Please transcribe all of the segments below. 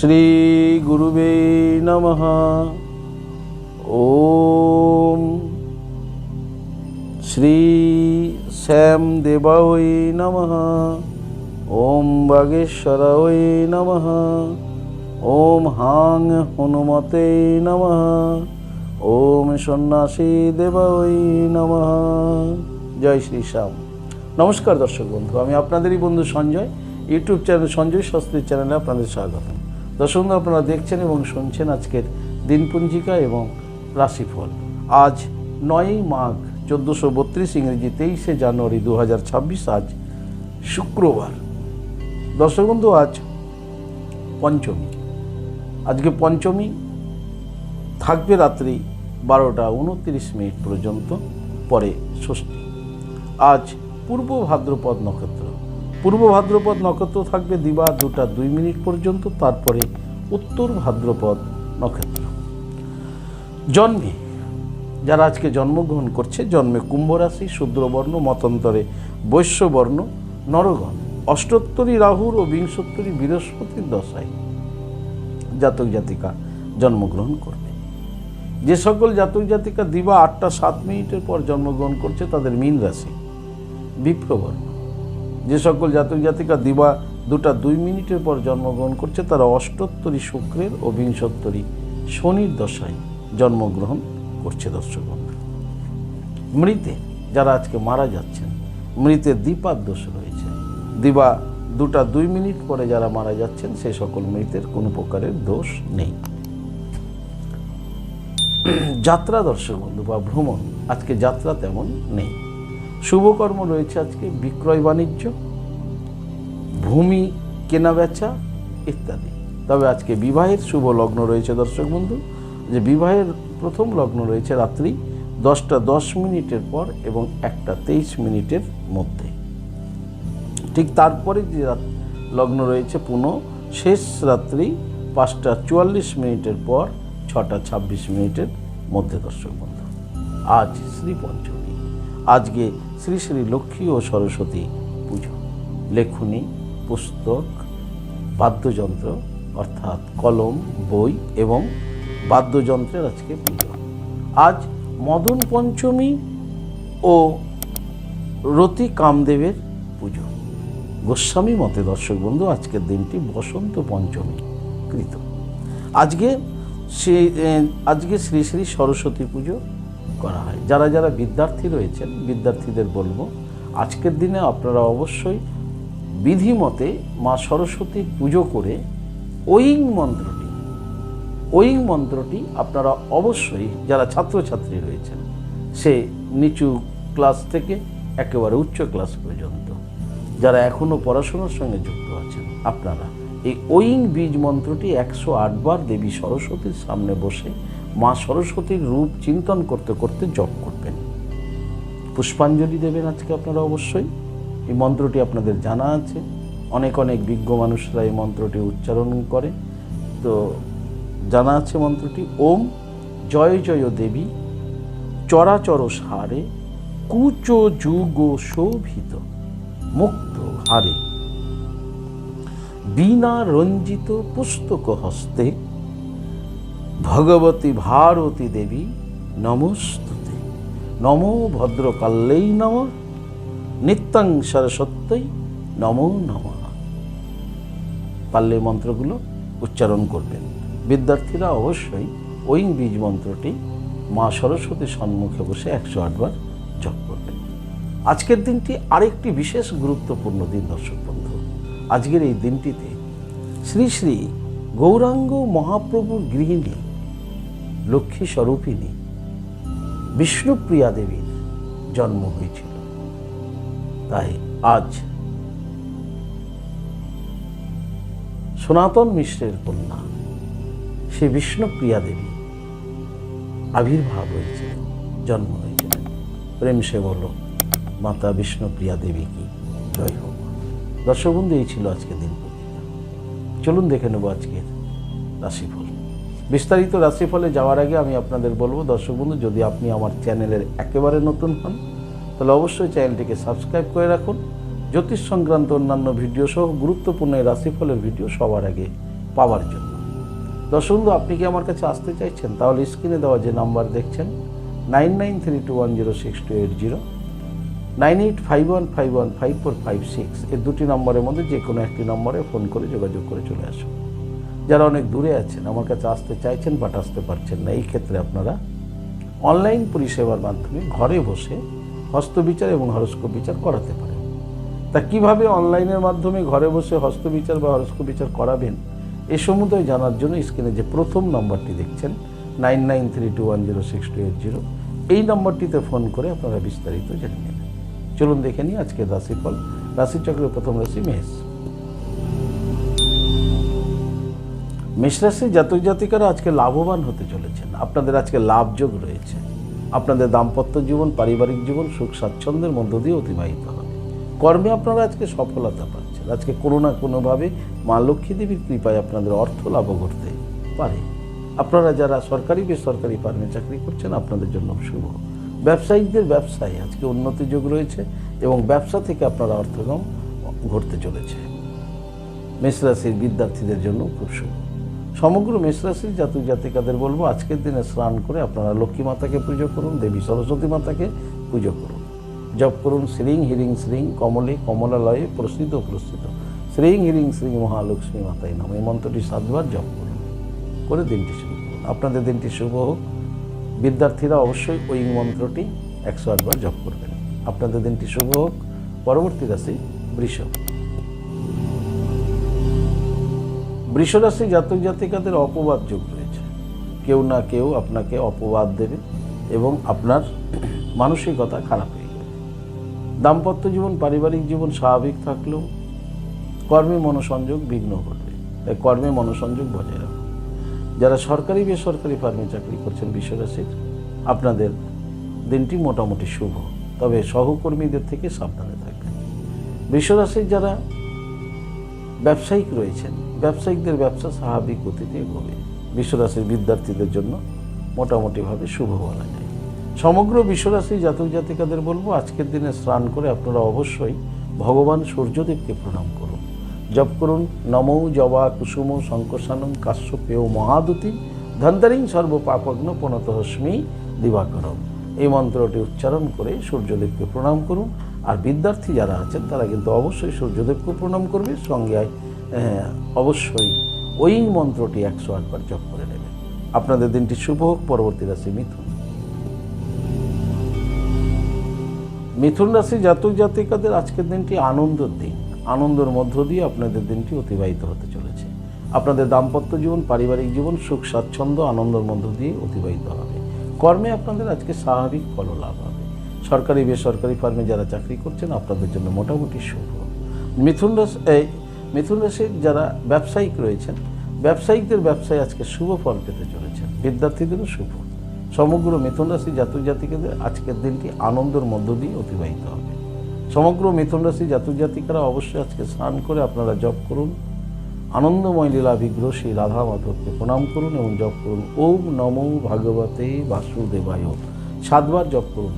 শ্রী গুরুবে নমঃ। ওম শ্রী শ্যামদেবায় নমঃ। ওম বাগেশ্বরায় নমঃ। ওম হাং হনুমতে নমঃ। ওম সন্ন্যাসী দেবায় নমঃ। জয় শ্রী শ্যাম। নমস্কার দর্শক বন্ধু, আমি আপনাদেরই বন্ধু সঞ্জয়। ইউটিউব চ্যানেল সঞ্জয় শাস্ত্রীর চ্যানেলে আপনাদের স্বাগত। দর্শক বন্ধু, আপনারা দেখছেন এবং শুনছেন আজকের দিনপঞ্জিকা এবং রাশিফল। আজ 9ই মাঘ 1432, ইংরেজি 23শে জানুয়ারি 2026, আজ শুক্রবার। দর্শক বন্ধু, আজ পঞ্চমী। আজকে পঞ্চমী থাকবে রাত্রি 12টা 29 মিনিট পর্যন্ত, পরে ষষ্ঠী। আজ পূর্ব ভাদ্রপদ নক্ষত্র। পূর্ব ভাদ্রপদ নক্ষত্র থাকবে দিবা 2টা 2 মিনিট পর্যন্ত, তারপরে উত্তর ভাদ্রপদ নক্ষত্র। জন্মে যারা আজকে জন্মগ্রহণ করছে, জন্মে কুম্ভ রাশি, শূদ্রবর্ণ, মতান্তরে বৈশ্যবর্ণ, নরগণ, অষ্টোত্তরী রাহুর ও বিংশোত্তরী বৃহস্পতির দশায় জাতক জাতিকা জন্মগ্রহণ করবে। যে সকল জাতক জাতিকা দিবা 8টা 7 মিনিটের পর জন্মগ্রহণ করছে তাদের মীন রাশি, বিপ্রবর্ণ। যে সকল জাতক জাতিকা দিবা 2টা 2 মিনিটের পর জন্মগ্রহণ করছে তারা অষ্টোত্তরী শুক্রের ও বিংশোত্তরী শনির দশায় জন্মগ্রহণ করছে। দর্শক বন্ধু, মৃতে যারা আজকে মারা যাচ্ছেন, মৃতের দ্বিপাদ দোষ রয়েছে। দিবা 2টা 2 মিনিট পরে যারা মারা যাচ্ছেন সেই সকল মৃতের কোনো প্রকারের দোষ নেই। যাত্রা দর্শক বন্ধু বা ভ্রমণ, আজকে যাত্রা তেমন নেই। শুভকর্ম রয়েছে আজকে বিক্রয় বাণিজ্য, ভূমি কেনাবেচা ইত্যাদি। তবে আজকে বিবাহের শুভ লগ্ন রয়েছে দর্শক বন্ধু, যে বিবাহের প্রথম লগ্ন রয়েছে রাত্রি 10টা 10 মিনিটের পর এবং 1টা 23 মিনিটের মধ্যে। ঠিক তারপরে যে লগ্ন রয়েছে পুনঃ শেষ রাত্রি 5টা 44 মিনিটের পর 6টা 26 মিনিটের মধ্যে। দর্শক বন্ধু, আজ শ্রী পঞ্চমী। আজকে শ্রী শ্রী লক্ষ্মী ও সরস্বতী পুজো। লেখনী, পুস্তক, বাদ্যযন্ত্র অর্থাৎ কলম, বই এবং বাদ্যযন্ত্রের আজকে পুজো। আজ মদন পঞ্চমী ও রতি কামদেবের পুজো। গোস্বামী মতে দর্শক বন্ধু আজকের দিনটি বসন্ত পঞ্চমী কৃত। আজকে শ্রী শ্রী সরস্বতী পুজো করা হয়। যারা যারা বিদ্যার্থী রয়েছেন, বিদ্যার্থীদের বলবো আজকের দিনে আপনারা অবশ্যই বিধি মতে মা সরস্বতীর পুজো করে ঐং মন্ত্রটি আপনারা অবশ্যই, যারা ছাত্রছাত্রী রয়েছেন সে নিচু ক্লাস থেকে একেবারে উচ্চ ক্লাস পর্যন্ত যারা এখনও পড়াশোনার সঙ্গে যুক্ত আছেন, আপনারা এই ঐং বীজ মন্ত্রটি 108 বার দেবী সরস্বতীর সামনে বসে মা সরস্বতীর রূপ চিন্তন করতে করতে জপ করবেন। পুষ্পাঞ্জলি দেবেন আজকে আপনারা অবশ্যই। এই মন্ত্রটি আপনাদের জানা আছে, অনেক অনেক বিজ্ঞ মানুষরা এই মন্ত্রটি উচ্চারণ করে, তো জানা আছে মন্ত্রটি। ওম জয় জয় দেবী চরাচর সারে কুচ যুগ শোভিত মুক্ত হারে বীণা রঞ্জিত পুস্তক হস্তে ভগবতী ভারতী দেবী নমস্তুতে। নমো ভদ্রকাল্যৈ নমঃ নিত্যং সরস্বত্যৈ নমো নমঃ। পারলে মন্ত্রগুলো উচ্চারণ করবেন। বিদ্যার্থীরা অবশ্যই ঐং বীজ মন্ত্রটি মা সরস্বতীর সম্মুখে বসে 108 বার জপ করবেন। আজকের দিনটি আরেকটি বিশেষ গুরুত্বপূর্ণ দিন দর্শক বন্ধু। আজকের এই দিনটিতে শ্রী শ্রী গৌরাঙ্গ মহাপ্রভুর গৃহিণী লক্ষ্মী স্বরূপিণী বিষ্ণুপ্রিয়া দেবীর জন্ম হয়েছিল। তাই আজ সনাতন মিশ্রের কন্যা সে বিষ্ণুপ্রিয়া দেবী আবির্ভাব হয়েছিল, জন্ম হয়েছিলেন। প্রেম সে বলো মাতা বিষ্ণুপ্রিয়া দেবী কি জয় হোক। দর্শক বন্ধু, এই ছিল আজকের দিন পত্রিকা। চলুন দেখে নেব আজকের রাশিফল। বিস্তারিত রাশিফলে যাওয়ার আগে আমি আপনাদের বলবো দর্শক বন্ধু, যদি আপনি আমার চ্যানেলের একেবারে নতুন হন তাহলে অবশ্যই চ্যানেলটিকে সাবস্ক্রাইব করে রাখুন। জ্যোতিষ সংক্রান্ত অন্যান্য ভিডিও সহ গুরুত্বপূর্ণ এই রাশিফলের ভিডিও সবার আগে পাওয়ার জন্য। দর্শক বন্ধু, আপনি কি আমার কাছে আসতে চাইছেন? তাহলে স্ক্রিনে দেওয়া যে নাম্বার দেখছেন 9932106280, 9851515456, এই দুটি নম্বরের মধ্যে যে কোনো একটি নম্বরে ফোন করে যোগাযোগ করে চলে আসুন। যারা অনেক দূরে আছেন, আমার কাছে আসতে চাইছেন বাট আসতে পারছেন না, এই ক্ষেত্রে আপনারা অনলাইন পরিষেবার মাধ্যমে ঘরে বসে হস্তবিচার এবং হরস্কোপ বিচার করাতে পারেন। তা কিভাবে অনলাইনের মাধ্যমে ঘরে বসে হস্তবিচার বা হরস্কোপ বিচার করাবেন, এ সমুদয় জানার জন্য স্ক্রিনে যে প্রথম নম্বরটি দেখছেন 9932106280, এই নম্বরটিতে ফোন করে আপনারা বিস্তারিত জেনে নেবেন। চলুন দেখে নিই আজকের রাশিফল। রাশিচক্রের প্রথম রাশি মেষ। মেষ রাশির জাতক জাতিকারা আজকে লাভবান হতে চলেছেন। আপনাদের আজকে লাভযোগ রয়েছে। আপনাদের দাম্পত্য জীবন, পারিবারিক জীবন সুখ স্বাচ্ছন্দ্যের মধ্য দিয়ে অতিবাহিত হবে। কর্মে আপনারা আজকে সফলতা পাচ্ছেন। আজকে কোনো না কোনোভাবে মা লক্ষ্মী দেবীর কৃপায় আপনাদের অর্থ লাভ করতে পারে। আপনারা যারা সরকারি বেসরকারি ফার্মে চাকরি করছেন, আপনাদের জন্য শুভ। ব্যবসায়িকদের ব্যবসায় আজকে উন্নতি যোগ রয়েছে এবং ব্যবসা থেকে আপনারা অর্থগম ঘটতে চলেছে। মেষ রাশির বিদ্যার্থীদের জন্য খুব শুভ। সমগ্র মেষ রাশির জাতক জাতিকাদের বলবো, আজকের দিনে স্নান করে আপনারা লক্ষ্মী মাতাকে পুজো করুন, দেবী সরস্বতী মাতাকে পুজো করুন, জপ করুন শ্রীং হিরিং শ্রীং কমলে কমলালয়ে প্রসিদ্ধ প্রসিদ্ধ শ্রীং হিরিং শ্রীং মহালক্ষ্মী মাতায় নাম, এই মন্ত্রটি 7 বার জপ করুন, করে দিনটি শুরু করুন। আপনাদের দিনটি শুভ হোক। বিদ্যার্থীরা অবশ্যই ওই মন্ত্রটি 108 বার জপ করবেন। আপনাদের দিনটি শুভ হোক। পরবর্তী রাশি বৃষ। বৃষ রাশি জাতক জাতিকাদের অপবাদ যোগ রয়েছে। কেউ না কেউ আপনাকে অপবাদ দেবে এবং আপনার মানসিকতা খারাপ হয়ে যাবে। দাম্পত্য জীবন, পারিবারিক জীবন স্বাভাবিক থাকলেও কর্মে মনোসংযোগ বিঘ্ন ঘটবে, তাই কর্মে মনোসংযোগ বজায় রাখুন। যারা সরকারি বেসরকারি ফার্মে চাকরি করছেন বৃষ রাশির, আপনাদের দিনটি মোটামুটি শুভ, তবে সহকর্মীদের থেকে সাবধানে থাকবেন। বৃষ রাশির যারা ব্যবসায়িক রয়েছেন, ব্যবসায়িকদের ব্যবসা স্বাভাবিক গতিতে এগোবে। বৃষ রাশির বিদ্যার্থীদের জন্য মোটামুটিভাবে শুভ বলা যায়। সমগ্র বৃষ রাশি জাতক জাতিকাদের বলবো, আজকের দিনে স্নান করে আপনারা অবশ্যই ভগবান সূর্যদেবকে প্রণাম করুন, জপ করুন নমো জবা কুসুম শঙ্কসানং কাশ্যপেয় মহাদুতি ধন্তারিং সর্বপাপগ্ন প্রণতহস্মি দিবাকরম, এই মন্ত্রটি উচ্চারণ করে সূর্যদেবকে প্রণাম করুন। আর বিদ্যার্থী যারা আছেন তারা কিন্তু অবশ্যই সূর্যদেবকে প্রণাম করবে, সঙ্গে অবশ্যই ওই মন্ত্রটি 108 বার জপ করে নেবেন। আপনাদের দিনটি শুভ হোক। পরবর্তী রাশি মিথুন। মিথুন রাশি জাতক জাতিকাদের আজকের দিনটি আনন্দের দিন। আনন্দের মধ্য দিয়ে আপনাদের দিনটি অতিবাহিত হতে চলেছে। আপনাদের দাম্পত্য জীবন, পারিবারিক জীবন সুখ স্বাচ্ছন্দ্য আনন্দের মধ্য দিয়ে অতিবাহিত হবে। কর্মে আপনাদের আজকে স্বাভাবিক ফল লাভ হবে। সরকারি বেসরকারি ফার্মে যারা চাকরি করছেন, আপনাদের জন্য মোটামুটি শুভ। মিথুন রাশির যারা ব্যবসায়িক রয়েছেন, ব্যবসায়িকদের ব্যবসায় আজকে শুভ ফল পেতে চলেছেন। বিদ্যার্থীদেরও শুভ। সমগ্র মিথুন রাশি জাতক জাতিকাদের আজকের দিনটি আনন্দের মধ্য দিয়ে অতিবাহিত হবে। সমগ্র মিথুন রাশি জাতক জাতিকারা অবশ্যই আজকে স্নান করে আপনারা জপ করুন আনন্দময় লীলা বিগ্রহ শ্রী রাধা মাধবকে প্রণাম করুন এবং জপ করুন ওম নমো ভাগবতে বাসুদেবায়, 7 বার জপ করুন।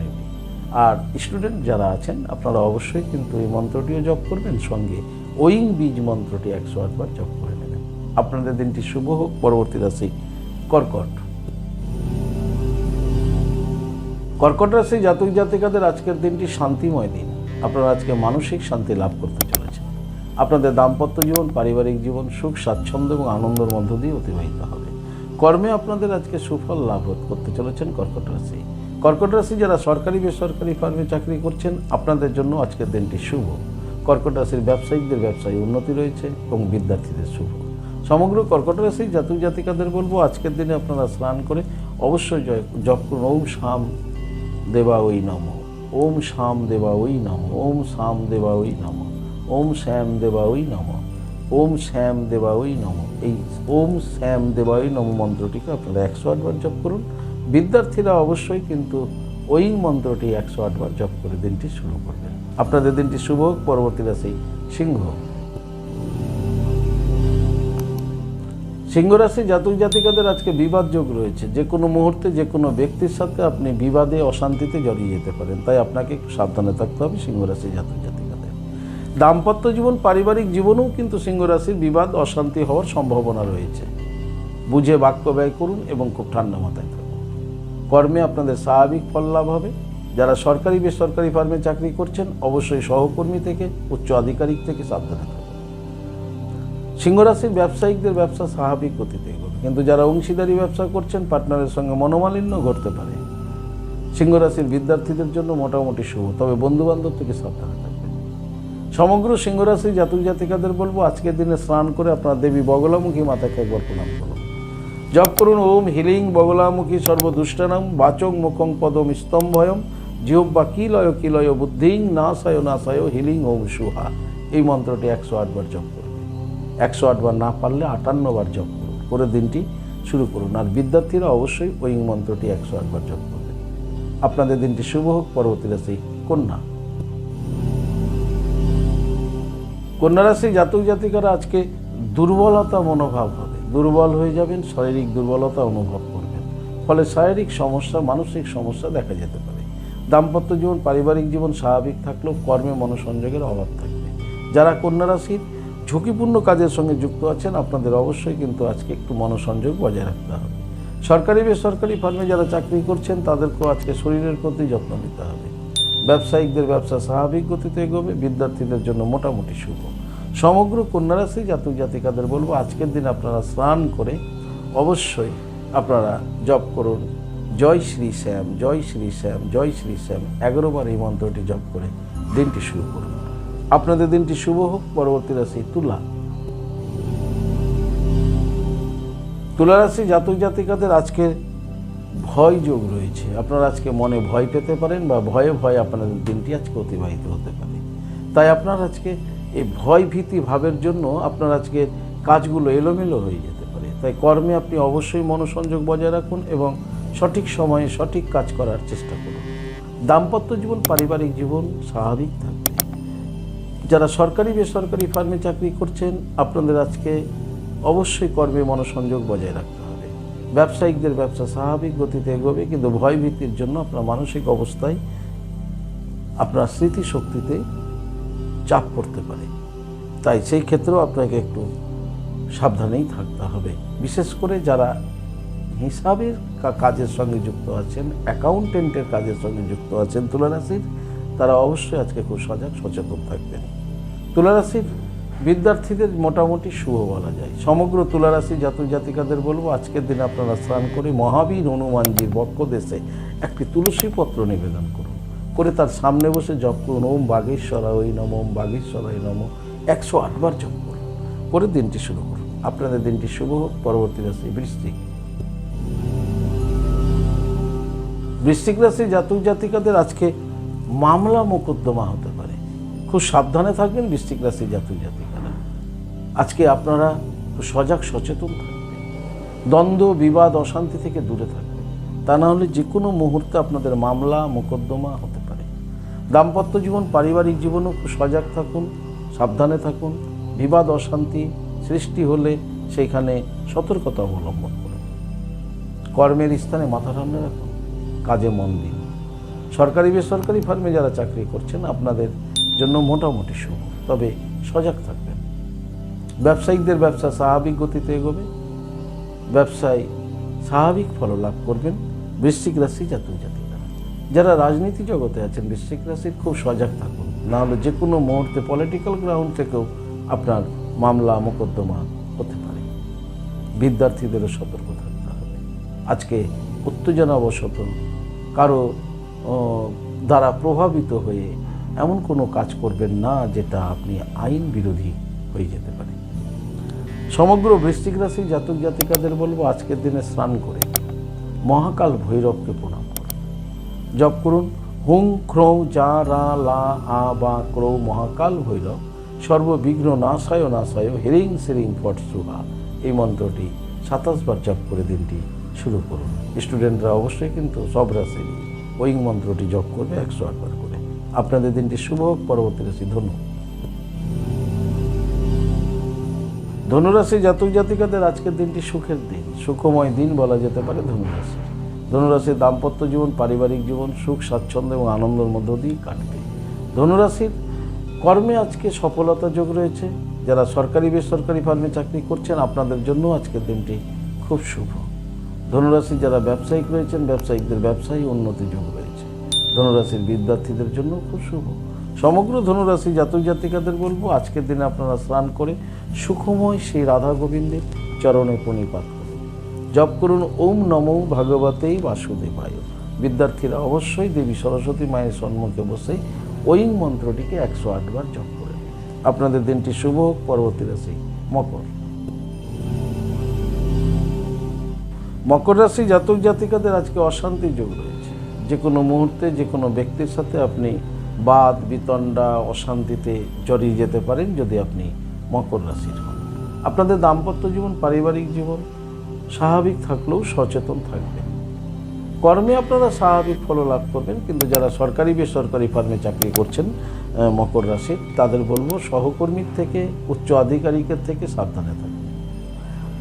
আর স্টুডেন্ট যারা আছেন, আপনারা অবশ্যই কিন্তু এই মন্ত্রটিও জপ করবেন, সঙ্গে ওইং বীজ মন্ত্রটি 108 বার জপ করে নেবেন। আপনাদের দিনটি শুভ হোক। পরবর্তী রাশি কর্কট। কর্কট রাশি জাতক জাতিকাদের আজকের দিনটি শান্তিময় দিন। আপনারা আজকে মানসিক শান্তি লাভ করতে চলেছেন। আপনাদের দাম্পত্য জীবন, পারিবারিক জীবন সুখ স্বাচ্ছন্দ্য এবং আনন্দের মধ্য দিয়ে অতিবাহিত হবে। কর্মে আপনাদের আজকে সুফল লাভ করতে চলেছেন কর্কট রাশি। কর্কট রাশি যারা সরকারি বেসরকারি ফার্মে চাকরি করছেন, আপনাদের জন্য আজকের দিনটি শুভ। কর্কট রাশির ব্যবসায়িকদের ব্যবসায় উন্নতি রয়েছে এবং বিদ্যার্থীদের শুভ। সমগ্র কর্কট রাশির জাতক জাতিকাদের বলবো, আজকের দিনে আপনারা স্নান করে অবশ্যই জপ করুন ওম শাম দেবা ওই নম, ওম শাম দেবা ওই নম, ওম শাম দেবা ওই নম, ওম শ্যাম দেবা ওই নম, ওম শ্যাম দেবা ওই নম। এই ওম শ্যাম দেবা ওই নম মন্ত্রটিকে আপনারা 108 বার জপ করুন। বিদ্যার্থীরা অবশ্যই কিন্তু ওই মন্ত্রটি 108 বার জপ করে দিনটি শুরু করবেন। আপনাদের দিনটি শুভ হোক। পরবর্তী রাশি সিংহ। সিংহ রাশি জাতক জাতিকাদের আজকে বিবাদ যোগ রয়েছে। যে কোনো মুহূর্তে যে কোনো ব্যক্তির সাথে আপনি বিবাদে অশান্তিতে জড়িয়ে যেতে পারেন, তাই আপনাকে একটু সাবধানে থাকতে হবে সিংহ রাশি জাতক জাতিকাদের। দাম্পত্য জীবন, পারিবারিক জীবনেও কিন্তু সিংহ রাশির বিবাদ অশান্তি হওয়ার সম্ভাবনা রয়েছে। বুঝে বাক্য ব্যয় করুন এবং খুব ঠান্ডা মাথায় থাকুন। কর্মে আপনাদের স্বাভাবিক ফল লাভ হবে। যারা সরকারি বেসরকারি ফার্মে চাকরি করছেন অবশ্যই সহকর্মী থেকে উচ্চ আধিকারিক থেকে সাবধানে থাকুন। সিংহরাশির ব্যবসায়িকদের ব্যবসা স্বাভাবিক গতিতে এগোবে, কিন্তু যারা অংশীদারি ব্যবসা করছেন পার্টনারের সঙ্গে মনোমালিন্য ঘটতে পারে। সিংহরাশির বিদ্যার্থীদের জন্য মোটামুটি শুভ, তবে বন্ধুবান্ধব থেকে সাবধানে থাকবেন। সমগ্র সিংহরাশির জাতক জাতিকাদের বলবো আজকের দিনে স্নান করে আপনার দেবী বগলামুখী মাতাকে একবার প্রণাম করুন। জপ করুন ওম হিলিং বগলামুখী সর্বদুষ্টানাম বাচং মুখং পদম স্তম্ভয়ম জিহ্বা কিলয় বুদ্ধিং নাশায় হিলিং ওম সুহা। এই মন্ত্রটি 108 বার জপ করুন। 108 বার না পারলে 58 বার জপ করুন, করে দিনটি শুরু করুন। আর বিদ্যার্থীরা অবশ্যই ওই মন্ত্রটি 108 বার জপ করবেন। আপনাদের দিনটি শুভ হোক। পরবর্তী রাশি কন্যা। কন্যা রাশি জাতক জাতিকারা আজকে দুর্বলতা মনোভাব হবে, দুর্বল হয়ে যাবেন, শারীরিক দুর্বলতা অনুভব করবেন, ফলে শারীরিক সমস্যা মানসিক সমস্যা দেখা যেতে পারে। দাম্পত্য জীবন পারিবারিক জীবন স্বাভাবিক থাকলেও কর্মে মনোসংযোগের অভাব থাকবে। যারা কন্যা রাশির ঝুঁকিপূর্ণ কাজের সঙ্গে যুক্ত আছেন আপনাদের অবশ্যই কিন্তু আজকে একটু মনোসংযোগ বজায় রাখতে হবে। সরকারি বেসরকারি ফার্মে যারা চাকরি করছেন তাদেরকেও আজকে শরীরের প্রতি যত্ন নিতে হবে। ব্যবসায়িকদের ব্যবসা স্বাভাবিক গতিতে এগোবে, বিদ্যার্থীদের জন্য মোটামুটি শুভ। সমগ্র কন্যা রাশি জাতক জাতিকাদের বলবো আজকের দিন আপনারা স্নান করে অবশ্যই আপনারা জপ করুন জয় শ্রী শ্যাম জয় শ্রী শ্যাম জয় শ্রী শ্যাম 11 বার এই মন্ত্রটি জপ করে দিনটি শুরু করুন। আপনাদের দিনটি শুভ হোক। পরবর্তী রাশি তুলা। তুলা রাশি জাতক জাতিকাদের আজকে ভয় যোগ রয়েছে। আপনারা আজকে মনে ভয় পেতে পারেন বা ভয়ে ভয়ে আপনাদের দিনটি আজকে অতিবাহিত হতে পারে। তাই আপনার আজকে এই ভয় ভীতি ভাবের জন্য আপনার আজকে কাজগুলো এলোমেলো হয়ে যেতে পারে। তাই কর্মে আপনি অবশ্যই মনোসংযোগ বজায় রাখুন এবং সঠিক সময়ে সঠিক কাজ করার চেষ্টা করুন। দাম্পত্য জীবন পারিবারিক জীবন স্বাভাবিক থাকবে। যারা সরকারি বেসরকারি ফার্মে চাকরি করছেন আপনাদের আজকে অবশ্যই কর্মে মনোসংযোগ বজায় রাখতে হবে। ব্যবসায়িকদের ব্যবসা স্বাভাবিক গতিতে এগোবে, কিন্তু ভয় ভীতির জন্য আপনার মানসিক অবস্থায় আপনার স্মৃতিশক্তিতে চাপ পড়তে পারে। তাই সেই ক্ষেত্রেও আপনাকে একটু সাবধানেই থাকতে হবে। বিশেষ করে যারা হিসাবের কাজের সঙ্গে যুক্ত আছেন, অ্যাকাউন্টেন্টের কাজের সঙ্গে যুক্ত আছেন তুলা রাশির, তারা অবশ্যই আজকে খুব সজাগ সচেতন থাকবেন। তুলা রাশির বিদ্যার্থীদের মোটামুটি শুভ বলা যায়। সমগ্র তুলা রাশি জাতক জাতিকাদের বলবো আজকের দিনে আপনারা স্নান করে মহাবীর হনুমানজির বক্ষদেশে একটি তুলসী পত্র নিবেদন করুন, করে তার সামনে বসে জপ করুন ওম বাগেশ্বরায় নম ওম বাগেশ্বরায় নম 108 বার জপ করুন, করে দিনটি শুরু করুন। আপনাদের দিনটি শুভ হোক। পরবর্তী রাশি বৃশ্চিক। বৃশ্চিক রাশি জাতক জাতিকাদের আজকে মামলা মোকদ্দমা হতে পারে, খুব সাবধানে থাকবেন। বৃশ্চিক রাশি জাতক জাতিকারা আজকে আপনারা সজাগ সচেতন থাকবেন, দ্বন্দ্ব বিবাদ অশান্তি থেকে দূরে থাকবেন, তা না হলে যে কোনো মুহূর্তে আপনাদের মামলা মোকদ্দমা হতে পারে। দাম্পত্য জীবন পারিবারিক জীবনও খুব সজাগ থাকুন, সাবধানে থাকুন। বিবাদ অশান্তি সৃষ্টি হলে সেইখানে সতর্কতা অবলম্বন করুন। কর্মের স্থানে মাথা ঠান্ডা রাখুন, কাজে মন দিন। সরকারি বেসরকারি ফার্মে যারা চাকরি করছেন আপনাদের জন্য মোটামুটি শুভ, তবে সজাগ থাকবেন। ব্যবসায়িকদের ব্যবসা স্বাভাবিক গতিতে এগোবে, ব্যবসায় স্বাভাবিক ফল লাভ করবেন। বৃশ্চিক রাশি জাতক জাতিকারা যারা রাজনীতি জগতে আছেন বৃশ্চিক রাশির খুব সজাগ থাকুন, না হলে যে কোনো মুহূর্তে পলিটিক্যাল গ্রাউন্ড থেকেও আপনার মামলা মোকদ্দমা হতে পারে। বিদ্যার্থীদেরও সতর্ক থাকতে হবে। আজকে উত্তেজনাবশত কারো দ্বারা প্রভাবিত হয়ে এমন কোনো কাজ করবেন না যেটা আপনি আইন বিরোধী হয়ে যেতে পারে। সমগ্র বৃশ্চিক রাশি জাতক জাতিকাদের বলবো আজকের দিনে স্নান করে মহাকাল ভৈরবকে প্রণাম করুন। জপ করুন হুং ক্রৌ যা রা লা আ বা ক্রৌ মহাকাল ভৈরব সর্ববিঘ্ন নাশায় নাশায় হিরিং সিরিং ফট সুহা। এই মন্ত্রটি 27 বার জপ করে দিনটি শুরু করুন। স্টুডেন্টরা অবশ্যই কিন্তু সব রাশি ওই মন্ত্রটি জপ করবে 108 বার করে। আপনাদের দিনটি শুভ হোক। পরবর্তী রাশি ধনু। ধনুরাশি জাতক জাতিকাদের আজকের দিনটি সুখের দিন, সুখময় দিন বলা যেতে পারে ধনুরাশি। ধনুরাশির দাম্পত্য জীবন পারিবারিক জীবন সুখ স্বাচ্ছন্দ্য এবং আনন্দের মধ্য দিয়ে কাটবে। ধনুরাশির কর্মে আজকে সফলতা যোগ রয়েছে। যারা সরকারি বেসরকারি ফার্মে চাকরি করছেন আপনাদের জন্য আজকের দিনটি খুব শুভ। ধনুরাশি যারা ব্যবসায়িক রয়েছেন, ব্যবসায়িকদের ব্যবসায়ী উন্নতি যোগ রয়েছে। ধনুরাশির বিদ্যার্থীদের জন্য খুব শুভ। সমগ্র ধনুরাশি জাতক জাতিকাদের বলবো, আজকের দিনে আপনারা স্নান করে সুখময় সেই রাধা গোবিন্দের চরণে প্রণিপাত করুন, জপ করুন ওম নমো ভগবতেই বাসুদেবায়। বিদ্যার্থীরা অবশ্যই দেবী সরস্বতী মায়ের সম্মুখে বসে ওই মন্ত্রটিকে 108 বার জপ করেন। আপনাদের দিনটি শুভ হোক। পরবর্তী রাশি মকর। মকর রাশি জাতক জাতিকাদের আজকে অশান্তি যোগ রয়েছে। যে কোনো মুহূর্তে যে কোনো ব্যক্তির সাথে আপনি বাদ বিতণ্ডা অশান্তিতে জড়িয়ে যেতে পারেন যদি আপনি মকর রাশির হন। আপনাদের দাম্পত্য জীবন, পারিবারিক জীবন স্বাভাবিক থাকলেও সচেতন থাকবেন। কর্মে আপনারা স্বাভাবিক ফল লাভ করবেন, কিন্তু যারা সরকারি বেসরকারি ফার্মে চাকরি করছেন মকর রাশির, তাদের বলবো সহকর্মীর থেকে, উচ্চ আধিকারিকের থেকে সাবধানে থাকবেন।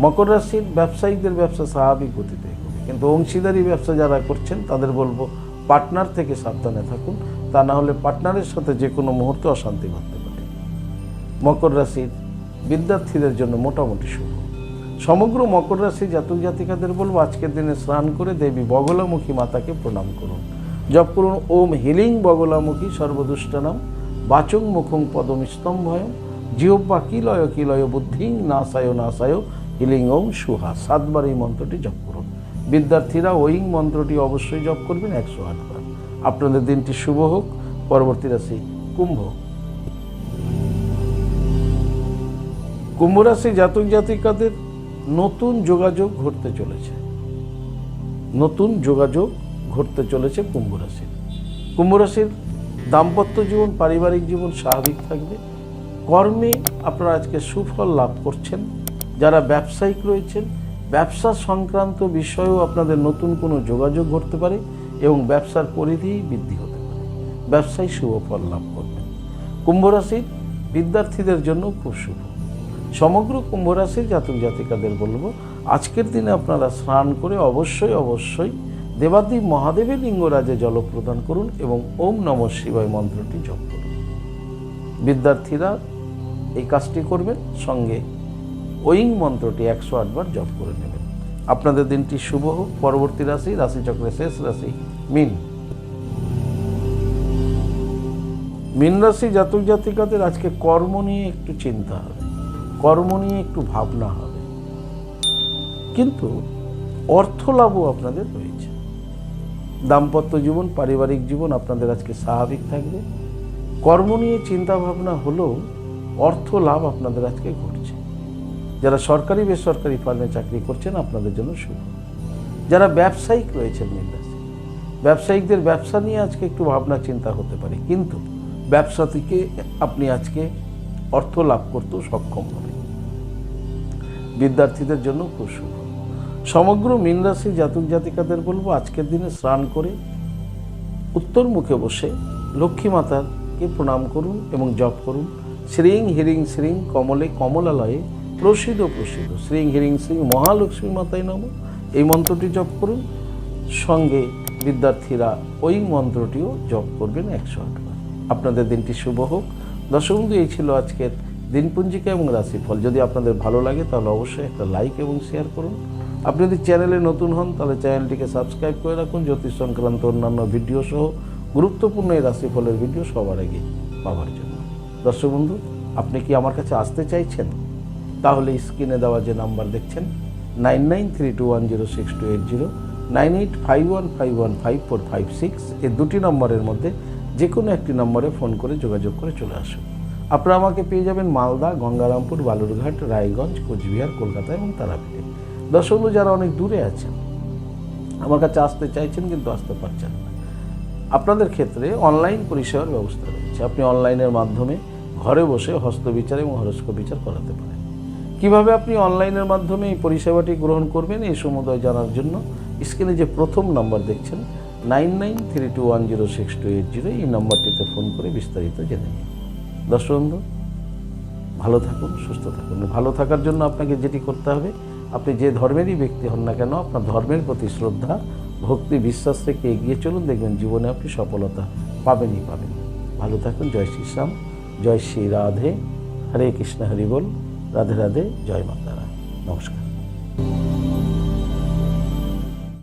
মকর রাশির ব্যবসায়িকদের ব্যবসা স্বাভাবিক গতিতে এগোবে, কিন্তু অংশীদারি ব্যবসা যারা করছেন তাদের বলবো পার্টনার থেকে সাবধানে থাকুন, তা না হলে পার্টনারের সাথে যে কোনো মুহূর্তে অশান্তি ঘটতে পারে। মকর রাশির বিদ্যার্থীদের জন্য মোটামুটি শুভ। সমগ্র মকর রাশি জাতক জাতিকাদের বলবো, আজকের দিনে স্নান করে দেবী বগলামুখী মাতাকে প্রণাম করুন, জপ করুন ওম হিলিং বগলামুখী সর্বদুষ্টানাম বাচং মুখং পদম স্তম্ভয়ম জিহ্বা কিলয় বুদ্ধিং নাসায় নাসায় হিলিং ওম সুহা। 7 বার এই মন্ত্রটি জপ করুন। বিদ্যার্থীরা ওই মন্ত্রটি অবশ্যই জপ করবেন 108 বার। আপনাদের দিনটি শুভ হোক। পরবর্তী রাশি কুম্ভ। কুম্ভ রাশি জাতক জাতিকাদের নতুন যোগাযোগ ঘটতে চলেছে। নতুন যোগাযোগ ঘটতে চলেছে কুম্ভ রাশির। কুম্ভ রাশির দাম্পত্য জীবন, পারিবারিক জীবন স্বাভাবিক থাকবে। কর্মে আপনারা আজকে সুফল লাভ করছেন। যারা ব্যবসায়িক রয়েছেন, ব্যবসা সংক্রান্ত বিষয়েও আপনাদের নতুন কোনো যোগাযোগ ঘটতে পারে এবং ব্যবসার পরিধি বৃদ্ধি হতে পারে। ব্যবসায় শুভ ফল লাভ করবেন। কুম্ভ রাশির বিদ্যার্থীদের জন্য খুব শুভ। সমগ্র কুম্ভ রাশির জাতক জাতিকাদের বলবো, আজকের দিনে আপনারা স্নান করে অবশ্যই দেবাদেব মহাদেবের লিঙ্গরাজে জল প্রদান করুন এবং ওম নমঃ শিবায় মন্ত্রটি জপ করুন। বিদ্যার্থীরা এই কাজটি করবেন, সঙ্গে ওই মন্ত্রটি 108 বার জপ করে নেবেন। আপনাদের দিনটি শুভ হোক। পরবর্তী রাশি, রাশিচক্রের শেষ রাশি মীন। মীন রাশি জাতক জাতিকাদের আজকে কর্ম নিয়ে একটু চিন্তা হবে, কর্ম নিয়ে একটু ভাবনা হবে, কিন্তু অর্থ লাভও আপনাদের রয়েছে। দাম্পত্য জীবন, পারিবারিক জীবন আপনাদের আজকে স্বাভাবিক থাকবে। কর্ম নিয়ে চিন্তা ভাবনা হলেও অর্থ লাভ আপনাদের আজকে ঘটছে। যারা সরকারি বেসরকারি ফার্মে চাকরি করছেন আপনাদের জন্য শুভ। যারা ব্যবসায়িক রয়েছেন মীন রাশি, ব্যবসায়িকদের ব্যবসা নিয়ে আজকে একটু ভাবনা চিন্তা হতে পারে, কিন্তু ব্যবসা থেকে আপনি আজকে অর্থ লাভ করতেও সক্ষম হবেন। বিদ্যার্থীদের জন্য খুব শুভ। সমগ্র মীন রাশি জাতক জাতিকাদের বলবো, আজকের দিনে স্নান করে উত্তর মুখে বসে লক্ষ্মী মাতাকে প্রণাম করুন এবং জপ করুন শ্রীং হিরিং শ্রীং কমলে কমলালয়ে প্রসিদ্ধ শ্রীং হিরিং শ্রীং মহালক্ষ্মী মাতায় নমঃ এই মন্ত্রটি জপ করুন। সঙ্গে বিদ্যার্থীরা ওই মন্ত্রটিও জপ করবেন 108 বার। আপনাদের দিনটি শুভ হোক। দর্শক বন্ধু, এই ছিল আজকের দিনপঞ্জিকা এবং রাশিফল। যদি আপনাদের ভালো লাগে তাহলে অবশ্যই একটা লাইক এবং শেয়ার করুন। আপনি যদি চ্যানেলে নতুন হন তাহলে চ্যানেলটিকে সাবস্ক্রাইব করে রাখুন। জ্যোতিষ সংক্রান্ত অন্যান্য ভিডিও সহ গুরুত্বপূর্ণ এই রাশিফলের ভিডিও সবার আগে পাওয়ার জন্য। দর্শক বন্ধু, আপনি কি আমার কাছে আসতে চাইছেন? তাহলে স্ক্রিনে দেওয়া যে নাম্বার দেখছেন 9932106280, 9851515456 এই দুটি নম্বরের মধ্যে যে কোনো একটি নম্বরে ফোন করে যোগাযোগ করে চলে আসুন। আপনারা আমাকে পেয়ে যাবেন মালদা, গঙ্গারামপুর, বালুরঘাট, রায়গঞ্জ, কোচবিহার, কলকাতা এবং তারাপীঠে। দর্শক বন্ধু, যারা অনেক দূরে আছেন, আমার কাছে আসতে চাইছেন কিন্তু আসতে পারছেন না, আপনাদের ক্ষেত্রে অনলাইন পরিষেবার ব্যবস্থা রয়েছে। আপনি অনলাইনের মাধ্যমে ঘরে বসে হস্তবিচার এবং হরস্কোপ বিচার করাতে পারেন। কিভাবে আপনি অনলাইনের মাধ্যমে এই পরিষেবাটি গ্রহণ করবেন এই সমুদয় জানার জন্য স্ক্রিনে যে প্রথম নাম্বার দেখছেন 9932106280 এই নাম্বারটিতে ফোন করে বিস্তারিত জেনে নিন। দর্শক বন্ধু, ভালো থাকুন, সুস্থ থাকুন। ভালো থাকার জন্য আপনাকে যেটি করতে হবে, আপনি যে ধর্মেরই ব্যক্তি হন না কেন, আপনার ধর্মের প্রতি শ্রদ্ধা, ভক্তি, বিশ্বাস রেখে এগিয়ে চলুন। দেখবেন জীবনে আপনি সফলতা পাবেনই পাবেন। ভালো থাকুন। জয় শ্রী শ্যাম, জয় শ্রী রাধে, হরে কৃষ্ণ, হরি বল, রাধে রাধে, জয় মাতা। নমস্কার।